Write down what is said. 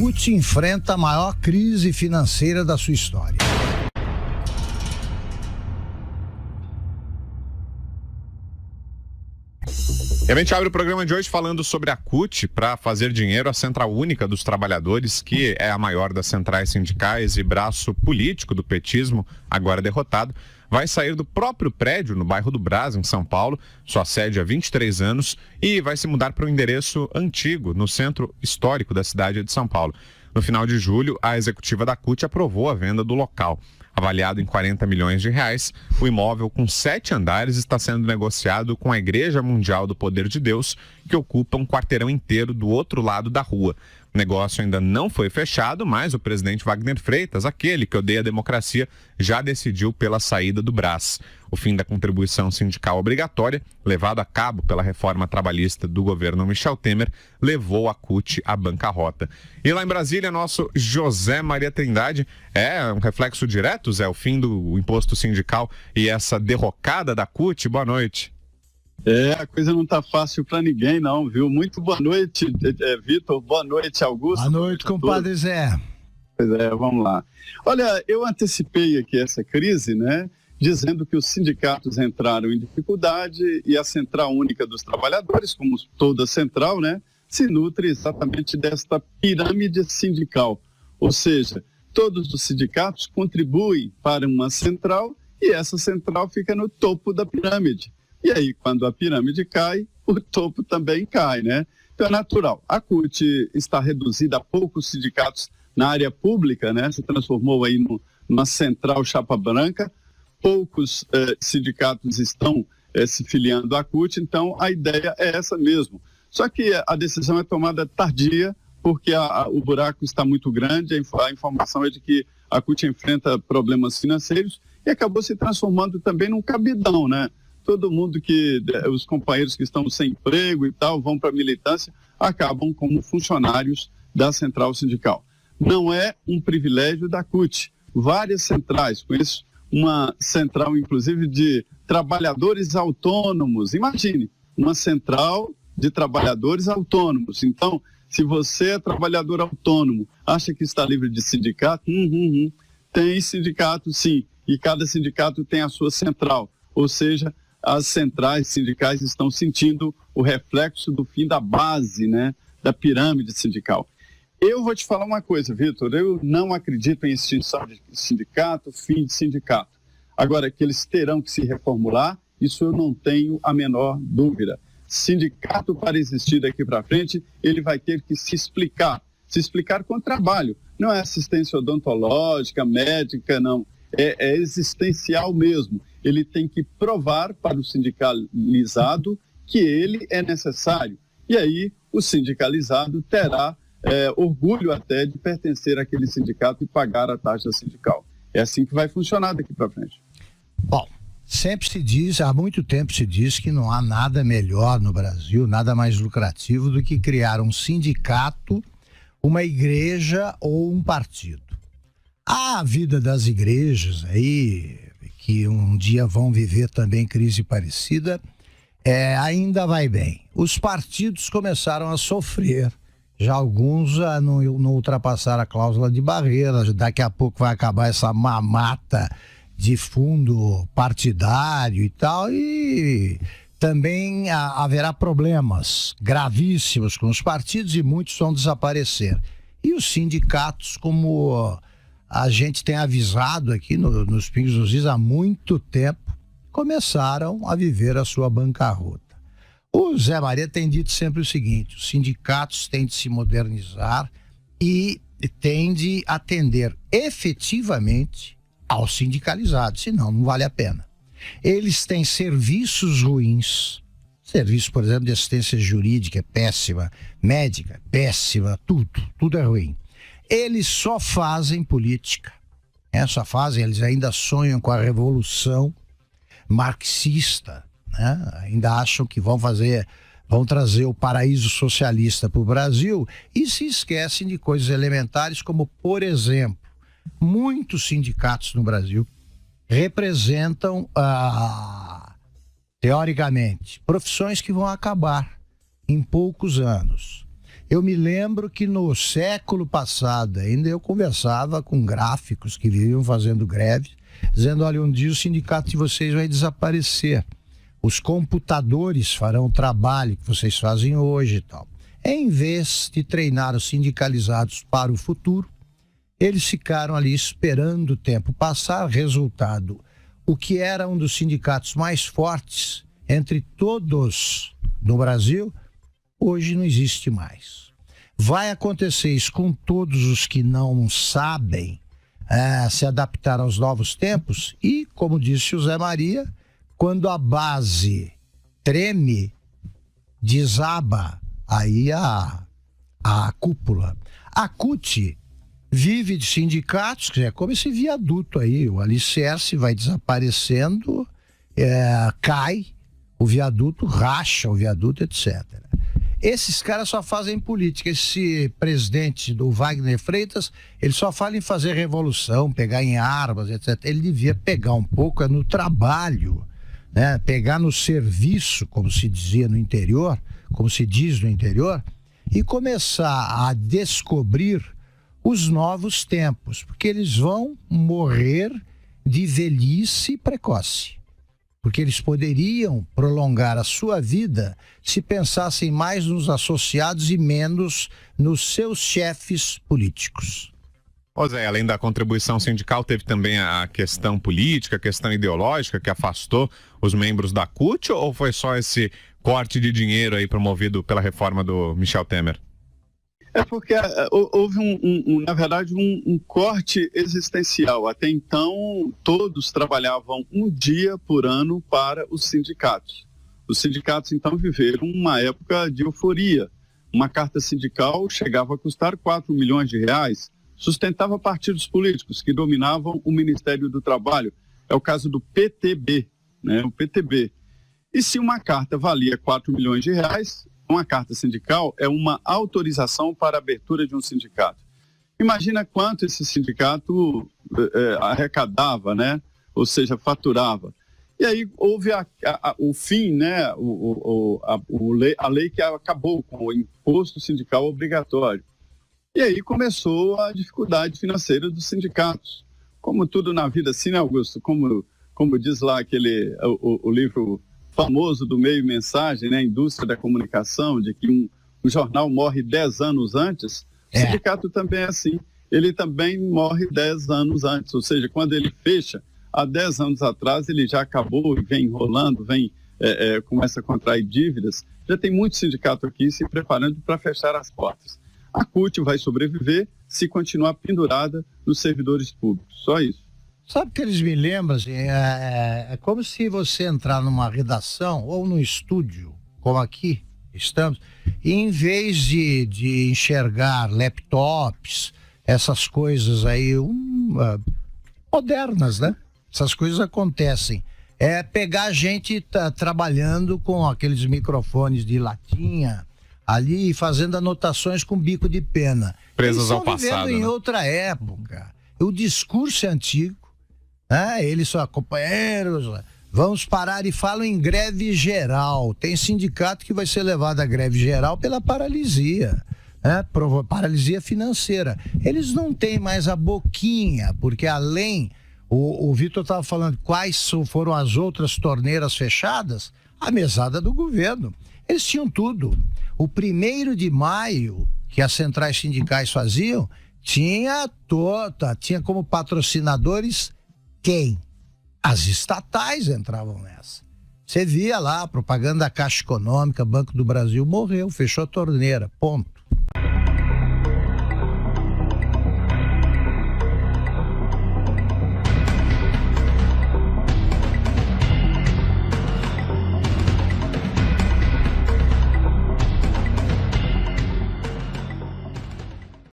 CUT enfrenta a maior crise financeira da sua história. E a gente abre o programa de hoje falando sobre a CUT. Para fazer dinheiro, a Central Única dos Trabalhadores, que é a maior das centrais sindicais e braço político do petismo, agora derrotado, vai sair do próprio prédio no bairro do Brás, em São Paulo, sua sede há 23 anos, e vai se mudar para um endereço antigo, no centro histórico da cidade de São Paulo. No final de julho, a executiva da CUT aprovou a venda do local. Avaliado em 40 milhões de reais, o imóvel com 7 andares está sendo negociado com a Igreja Mundial do Poder de Deus, que ocupa um quarteirão inteiro do outro lado da rua. O negócio ainda não foi fechado, mas o presidente Wagner Freitas, aquele que odeia a democracia, já decidiu pela saída do Brás. O fim da contribuição sindical obrigatória, levado a cabo pela reforma trabalhista do governo Michel Temer, levou a CUT à bancarrota. E lá em Brasília, nosso José Maria Trindade, é um reflexo direto, Zé, o fim do imposto sindical e essa derrocada da CUT? Boa noite. A coisa não está fácil para ninguém, não, viu? Muito boa noite, Vitor. Boa noite, Augusto. Boa noite, compadre Zé. Pois é, vamos lá. Olha, eu antecipei aqui essa crise, né? Dizendo que os sindicatos entraram em dificuldade e a Central Única dos Trabalhadores, como toda central, né? Se nutre exatamente desta pirâmide sindical. Ou seja, todos os sindicatos contribuem para uma central e essa central fica no topo da pirâmide. E aí, quando a pirâmide cai, o topo também cai, né? Então é natural. A CUT está reduzida a poucos sindicatos na área pública, né? Se transformou aí numa central chapa branca. Poucos sindicatos estão se filiando à CUT, então a ideia é essa mesmo. Só que a decisão é tomada tardia, porque o buraco está muito grande, a informação é de que a CUT enfrenta problemas financeiros e acabou se transformando também num cabidão, né? Todo mundo os companheiros que estão sem emprego e tal, vão para a militância, acabam como funcionários da central sindical. Não é um privilégio da CUT. Várias centrais, conheço uma central, inclusive, de trabalhadores autônomos. Imagine, uma central de trabalhadores autônomos. Então, se você é trabalhador autônomo, acha que está livre de sindicato? Tem sindicato, sim, e cada sindicato tem a sua central, ou seja, as centrais sindicais estão sentindo o reflexo do fim da base, né, da pirâmide sindical. Eu vou te falar uma coisa, Vitor, eu não acredito em extinção de sindicato, fim de sindicato. Agora, que eles terão que se reformular, isso eu não tenho a menor dúvida. Sindicato, para existir daqui para frente, ele vai ter que se explicar com o trabalho. Não é assistência odontológica, médica, não. É existencial mesmo. Ele tem que provar para o sindicalizado que ele é necessário. E aí o sindicalizado terá orgulho até de pertencer àquele sindicato e pagar a taxa sindical. É assim que vai funcionar daqui para frente. Bom, sempre se diz, há muito tempo se diz que não há nada melhor no Brasil, nada mais lucrativo do que criar um sindicato, uma igreja ou um partido. A vida das igrejas aí, que um dia vão viver também crise parecida, ainda vai bem. Os partidos começaram a sofrer, já alguns não ultrapassaram a cláusula de barreira, daqui a pouco vai acabar essa mamata de fundo partidário e tal, e também haverá problemas gravíssimos com os partidos e muitos vão desaparecer. E os sindicatos, como a gente tem avisado aqui nos Pingos dos Is há muito tempo, começaram a viver a sua bancarrota. O Zé Maria tem dito sempre o seguinte: os sindicatos têm de se modernizar e têm de atender efetivamente aos sindicalizados, senão não vale a pena. Eles têm serviços ruins, serviço, por exemplo, de assistência jurídica é péssima, médica é péssima, tudo é ruim. Eles só fazem política, eles ainda sonham com a revolução marxista, né? Ainda acham que vão trazer o paraíso socialista para o Brasil e se esquecem de coisas elementares como, por exemplo, muitos sindicatos no Brasil representam, teoricamente, profissões que vão acabar em poucos anos. Eu me lembro que no século passado ainda eu conversava com gráficos que viviam fazendo greve, dizendo, olha, um dia o sindicato de vocês vai desaparecer. Os computadores farão o trabalho que vocês fazem hoje e tal. Em vez de treinar os sindicalizados para o futuro, eles ficaram ali esperando o tempo passar. Resultado, o que era um dos sindicatos mais fortes entre todos no Brasil, hoje não existe mais. Vai acontecer isso com todos os que não sabem se adaptar aos novos tempos e, como disse o Zé Maria, quando a base treme, desaba aí a cúpula. A CUT vive de sindicatos, que é como esse viaduto aí, o alicerce vai desaparecendo, cai, o viaduto racha, o viaduto, etc. Esses caras só fazem política. Esse presidente do Wagner Freitas, ele só fala em fazer revolução, pegar em armas, etc. Ele devia pegar um pouco no trabalho, né? Pegar no serviço, como se dizia no interior, como se diz no interior, e começar a descobrir os novos tempos, porque eles vão morrer de velhice precoce. Porque eles poderiam prolongar a sua vida se pensassem mais nos associados e menos nos seus chefes políticos. Ô Zé, além da contribuição sindical, teve também a questão política, a questão ideológica que afastou os membros da CUT, ou foi só esse corte de dinheiro aí promovido pela reforma do Michel Temer? É porque houve, na verdade, um corte existencial. Até então, todos trabalhavam um dia por ano para os sindicatos. Os sindicatos, então, viveram uma época de euforia. Uma carta sindical chegava a custar 4 milhões de reais, sustentava partidos políticos que dominavam o Ministério do Trabalho. É o caso do PTB, né? O PTB. E se uma carta valia 4 milhões de reais... Uma carta sindical é uma autorização para a abertura de um sindicato. Imagina quanto esse sindicato arrecadava, né? Ou seja, faturava. E aí houve o fim, né? A lei que acabou com o imposto sindical obrigatório. E aí começou a dificuldade financeira dos sindicatos. Como tudo na vida assim, né, Augusto? Como diz lá o livro famoso do Meio Mensagem, né, a indústria da comunicação, de que um jornal morre 10 anos antes, o sindicato também é assim. Ele também morre 10 anos antes, ou seja, quando ele fecha, há 10 anos atrás ele já acabou e vem enrolando, começa a contrair dívidas. Já tem muito sindicato aqui se preparando para fechar as portas. A CUT vai sobreviver se continuar pendurada nos servidores públicos, só isso. Sabe que eles me lembram, assim, é como se você entrar numa redação ou num estúdio, como aqui estamos, e em vez de enxergar laptops, essas coisas aí modernas, né? Essas coisas acontecem. É pegar gente trabalhando com aqueles microfones de latinha ali, fazendo anotações com bico de pena. Presas ao passado. Vivendo em outra época. O discurso é antigo. Eles são companheiros, vamos parar e falam em greve geral. Tem sindicato que vai ser levado à greve geral pela paralisia, paralisia financeira. Eles não têm mais a boquinha, porque além, o Vitor estava falando quais foram as outras torneiras fechadas, a mesada do governo. Eles tinham tudo. O 1º de maio, que as centrais sindicais faziam, tinha como patrocinadores quem? As estatais entravam nessa. Você via lá, propaganda da Caixa Econômica, Banco do Brasil, morreu, fechou a torneira, ponto.